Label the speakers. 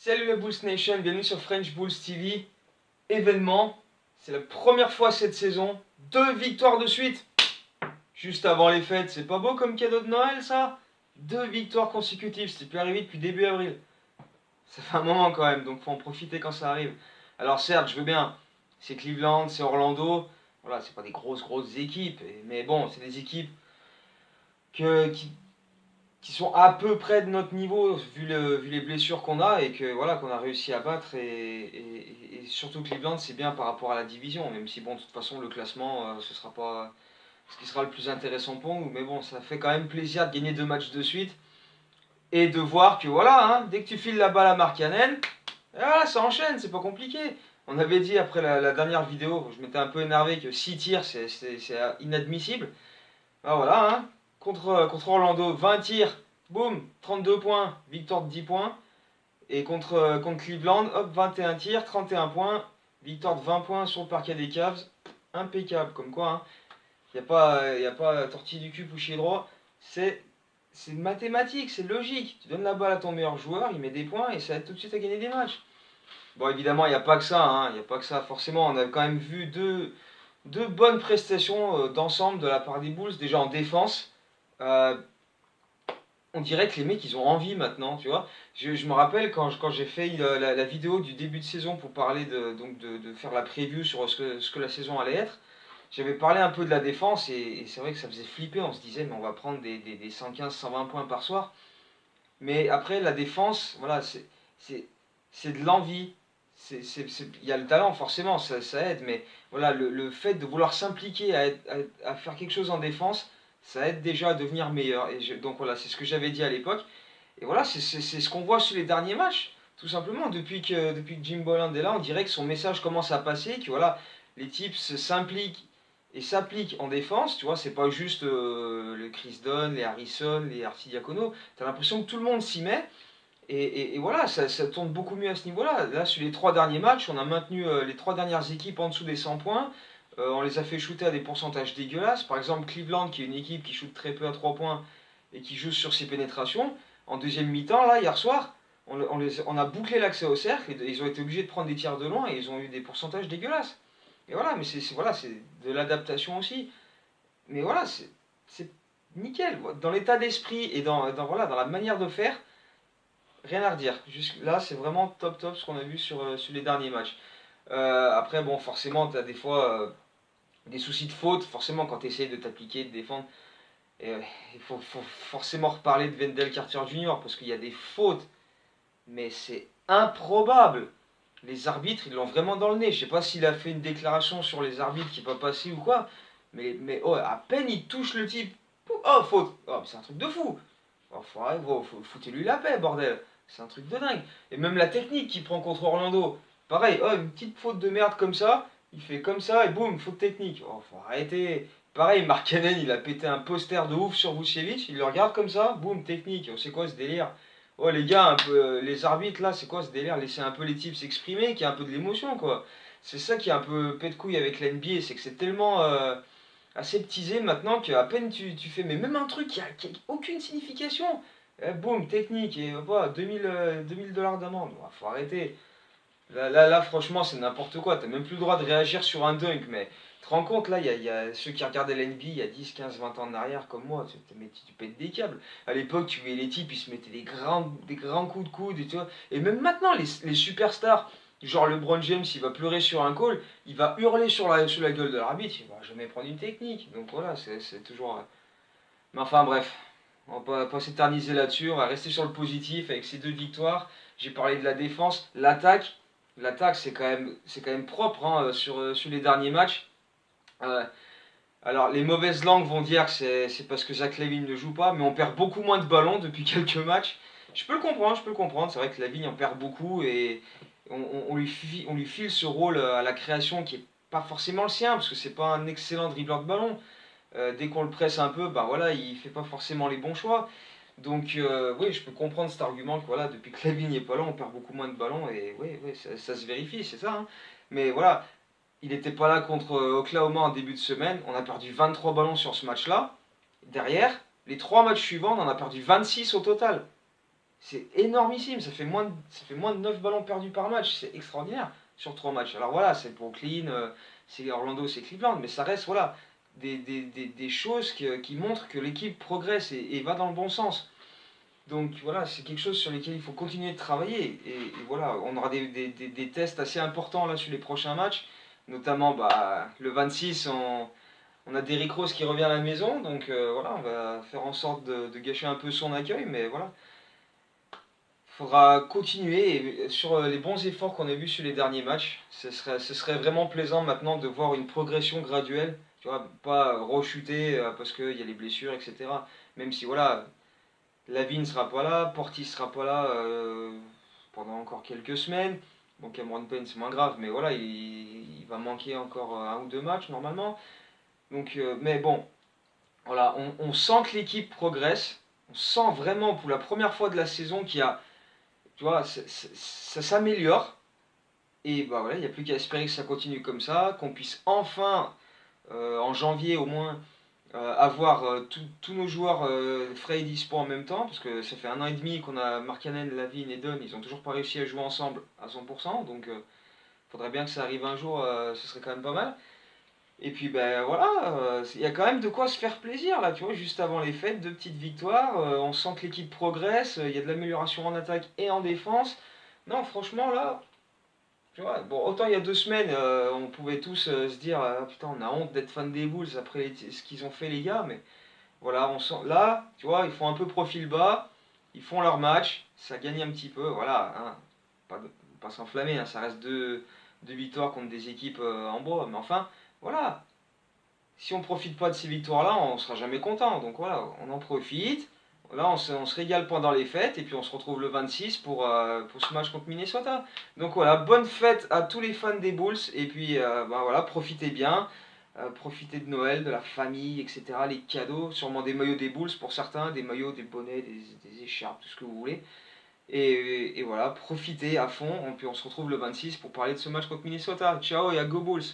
Speaker 1: Salut la Bulls Nation, bienvenue sur French Bulls TV. Événement, c'est la première fois cette saison, 2 victoires de suite. Juste avant les fêtes, c'est pas beau comme cadeau de Noël ça? 2 victoires consécutives, c'est plus arrivé depuis début avril. Ça fait un moment quand même, donc faut en profiter quand ça arrive. Alors certes, je veux bien, c'est Cleveland, c'est Orlando, voilà, c'est pas des grosses équipes, mais bon, c'est des équipes qui sont à peu près de notre niveau vu les blessures qu'on a et que voilà qu'on a réussi à battre et surtout Cleveland c'est bien par rapport à la division, même si bon de toute façon le classement ce sera pas ce qui sera le plus intéressant pour nous, mais bon ça fait quand même plaisir de gagner 2 matchs de suite et de voir que voilà hein, dès que tu files la balle à Markkanen, voilà, ça enchaîne, c'est pas compliqué. On avait dit après la dernière vidéo, je m'étais un peu énervé que 6 tirs c'est inadmissible. Ah voilà, hein. Contre Orlando, 20 tirs, boum, 32 points, victoire de 10 points. Et contre Cleveland, hop, 21 tirs, 31 points, victoire de 20 points sur le parquet des Cavs. Impeccable, comme quoi, hein. Y a pas tortille du cul, coucher droit. C'est mathématique, c'est logique. Tu donnes la balle à ton meilleur joueur, il met des points et ça aide tout de suite à gagner des matchs. Bon, évidemment, il n'y a pas que ça, hein. Il n'y a pas que ça. Forcément, on a quand même vu deux bonnes prestations d'ensemble de la part des Bulls. Déjà en défense. Euh, on dirait que les mecs ils ont envie maintenant, tu vois. Je me rappelle quand j'ai fait la vidéo du début de saison pour parler de faire la preview sur ce que la saison allait être. J'avais parlé un peu de la défense et c'est vrai que ça faisait flipper. On se disait, mais on va prendre des 115, 120 points par soir. Mais après, la défense, voilà, c'est de l'envie. Il y a le talent, forcément, ça aide. Mais voilà, le fait de vouloir s'impliquer à faire quelque chose en défense, ça aide déjà à devenir meilleur. Donc voilà, c'est ce que j'avais dit à l'époque. Et voilà, c'est ce qu'on voit sur les derniers matchs. Tout simplement, depuis que Jim Boylan est là, on dirait que son message commence à passer, que voilà, les types s'impliquent et s'appliquent en défense. Tu vois, c'est pas juste le Chris Dunn, les Harrison, les Arcidiacono. T'as l'impression que tout le monde s'y met. Et voilà, ça tourne beaucoup mieux à ce niveau-là. Là, sur les 3 derniers matchs, on a maintenu les 3 dernières équipes en dessous des 100 points. On les a fait shooter à des pourcentages dégueulasses. Par exemple, Cleveland, qui est une équipe qui shoot très peu à 3 points et qui joue sur ses pénétrations. En deuxième mi-temps, là, hier soir, on a bouclé l'accès au cercle. Et ils ont été obligés de prendre des tirs de loin et ils ont eu des pourcentages dégueulasses. Et voilà, mais voilà, c'est de l'adaptation aussi. Mais voilà, c'est nickel. Dans l'état d'esprit et voilà, dans la manière de faire, rien à redire. Jusque là, c'est vraiment top ce qu'on a vu sur les derniers matchs. Après, bon, forcément, tu as des fois des soucis de faute. Forcément, quand tu essayes de t'appliquer, de défendre, il faut forcément reparler de Wendell Carter Jr. parce qu'il y a des fautes, mais c'est improbable. Les arbitres, ils l'ont vraiment dans le nez. Je sais pas s'il a fait une déclaration sur les arbitres qui n'est pas passé ou quoi, mais oh, à peine il touche le type. Oh, faute. Oh, c'est un truc de fou. Oh, foutez-lui la paix, bordel. C'est un truc de dingue. Et même la technique qu'il prend contre Orlando. Pareil, oh, une petite faute de merde comme ça. Il fait comme ça et boum, faute technique. Oh, faut arrêter. Pareil, Markkanen, il a pété un poster de ouf sur Vucevic. Il le regarde comme ça, boum, technique. Oh, c'est quoi ce délire? Oh, les gars, un peu, les arbitres là, c'est quoi ce délire? Laissez un peu les types s'exprimer, qu'il y ait un peu de l'émotion, quoi. C'est ça qui est un peu pète couille avec la NBA, c'est que c'est tellement aseptisé maintenant qu'à peine tu fais, mais même un truc qui a aucune signification. Boum, technique, et voilà, 2000 dollars d'amende. Oh, faut arrêter. Là, franchement, c'est n'importe quoi. T'as même plus le droit de réagir sur un dunk, mais tu te rends compte, là, il y a ceux qui regardaient l'NBA il y a 10, 15, 20 ans en arrière, comme moi, tu pètes des câbles. À l'époque, tu voyais les types, ils se mettaient des grands coups de coude, et, tu vois. Et même maintenant, les superstars, genre LeBron James, il va pleurer sur un call, il va hurler sur la gueule de l'arbitre, il va jamais prendre une technique. Donc voilà, c'est toujours. Mais enfin, bref. On va pas s'éterniser là-dessus, on va rester sur le positif avec ces 2 victoires. J'ai parlé de la défense, l'attaque. L'attaque, c'est quand même propre hein, sur les derniers matchs. Euh, alors, les mauvaises langues vont dire que c'est parce que Zach LaVine ne joue pas, mais on perd beaucoup moins de ballons depuis quelques matchs. Je peux le comprendre, je peux le comprendre. C'est vrai que LaVine en perd beaucoup et on lui file ce rôle à la création qui est pas forcément le sien, parce que c'est pas un excellent dribbleur de ballon. Dès qu'on le presse un peu, bah voilà, il fait pas forcément les bons choix. Donc oui, je peux comprendre cet argument que voilà, depuis que Lavine n'est pas là, on perd beaucoup moins de ballons et oui, oui ça se vérifie, c'est ça. Hein. Mais voilà, il n'était pas là contre Oklahoma en début de semaine, on a perdu 23 ballons sur ce match-là. Derrière, les 3 matchs suivants, on en a perdu 26 au total. C'est énormissime, ça fait moins de 9 ballons perdus par match, c'est extraordinaire sur 3 matchs. Alors voilà, c'est Brooklyn, c'est Orlando, c'est Cleveland, mais ça reste voilà, des choses qui montrent que l'équipe progresse et va dans le bon sens. Donc voilà, c'est quelque chose sur lequel il faut continuer de travailler. Et voilà, on aura des tests assez importants là sur les prochains matchs. Notamment le 26, on a Derrick Rose qui revient à la maison. Donc voilà, on va faire en sorte de gâcher un peu son accueil. Mais voilà, il faudra continuer. Et sur les bons efforts qu'on a vus sur les derniers matchs, ce serait vraiment plaisant maintenant de voir une progression graduelle. Tu vois, pas rechuter parce qu'il y a les blessures, etc. Même si voilà, Lavine ne sera pas là, Portis sera pas là pendant encore quelques semaines. Bon, Cameron Payne c'est moins grave, mais voilà, il va manquer encore un ou deux matchs normalement. Donc, mais bon, voilà, on sent que l'équipe progresse. On sent vraiment pour la première fois de la saison qu'il y a, tu vois, ça s'améliore. Et bah voilà, il n'y a plus qu'à espérer que ça continue comme ça, qu'on puisse enfin, en janvier au moins, avoir tous nos joueurs frais et dispo en même temps, parce que ça fait 1 an et demi qu'on a Markkanen, Lavine et Dunn, ils ont toujours pas réussi à jouer ensemble à 100%, donc faudrait bien que ça arrive un jour, ce serait quand même pas mal. Et puis ben voilà, il y a quand même de quoi se faire plaisir là, tu vois, juste avant les fêtes, deux petites victoires, on sent que l'équipe progresse, il y a de l'amélioration en attaque et en défense. Non, franchement là, tu vois, bon, autant il y a 2 semaines, on pouvait tous se dire, ah, putain, on a honte d'être fan des Bulls après ce qu'ils ont fait les gars, mais voilà, on sent. Là, tu vois, ils font un peu profil bas, ils font leur match, ça gagne un petit peu, voilà, hein, pas s'enflammer, hein, ça reste deux victoires contre des équipes en bois, mais enfin, voilà, si on profite pas de ces victoires-là, on sera jamais content, donc voilà, on en profite. Là, on se régale pendant les fêtes et puis on se retrouve le 26 pour ce match contre Minnesota. Donc voilà, bonne fête à tous les fans des Bulls et puis voilà, profitez bien. Profiter de Noël, de la famille, etc. Les cadeaux, sûrement des maillots des Bulls pour certains, des maillots, des bonnets, des écharpes, tout ce que vous voulez. Et voilà, profitez à fond. Et puis on se retrouve le 26 pour parler de ce match contre Minnesota. Ciao et à Go Bulls!